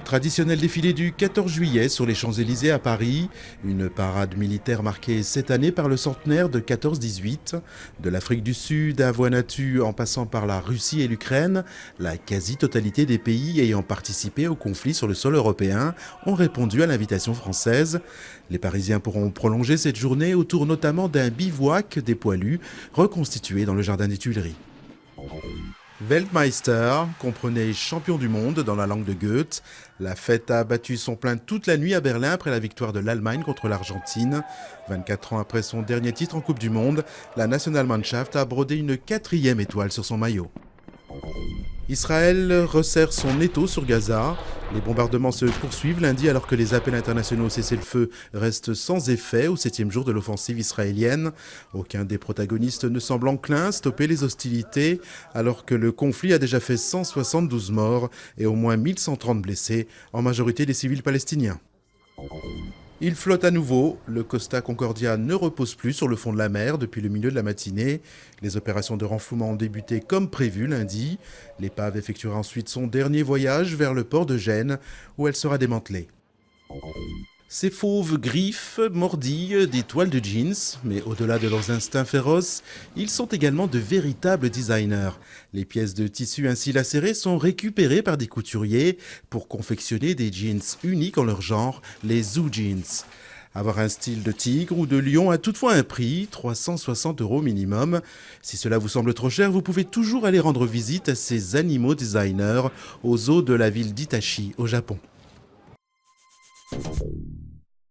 traditionnel défilé du 14 juillet sur les Champs-Élysées à Paris, une parade militaire marquée cette année par le centenaire de 14-18. De l'Afrique du Sud à Vanuatu en passant par la Russie et l'Ukraine, la quasi-totalité des pays ayant participé au conflit sur le sol européen ont répondu à l'invitation française. Les Parisiens pourront prolonger cette journée autour notamment d'un bivouac des poilus reconstitué dans le jardin des Tuileries. Weltmeister comprenait champion du monde dans la langue de Goethe. La fête a battu son plein toute la nuit à Berlin après la victoire de l'Allemagne contre l'Argentine. 24 ans après son dernier titre en Coupe du Monde, la Nationalmannschaft a brodé une 4e étoile sur son maillot. Israël resserre son étau sur Gaza. Les bombardements se poursuivent lundi alors que les appels internationaux au cessez-le-feu restent sans effet au 7e jour de l'offensive israélienne. Aucun des protagonistes ne semble enclin à stopper les hostilités alors que le conflit a déjà fait 172 morts et au moins 1130 blessés, en majorité des civils palestiniens. Il flotte à nouveau. Le Costa Concordia ne repose plus sur le fond de la mer depuis le milieu de la matinée. Les opérations de renflouement ont débuté comme prévu lundi. L'épave effectuera ensuite son dernier voyage vers le port de Gênes où elle sera démantelée. Ces fauves griffes mordillent des toiles de jeans, mais au-delà de leurs instincts féroces, ils sont également de véritables designers. Les pièces de tissu ainsi lacérées sont récupérées par des couturiers pour confectionner des jeans uniques en leur genre, les Zoo Jeans. Avoir un style de tigre ou de lion a toutefois un prix, 360 € minimum. Si cela vous semble trop cher, vous pouvez toujours aller rendre visite à ces animaux designers au zoo de la ville d'Itachi, au Japon.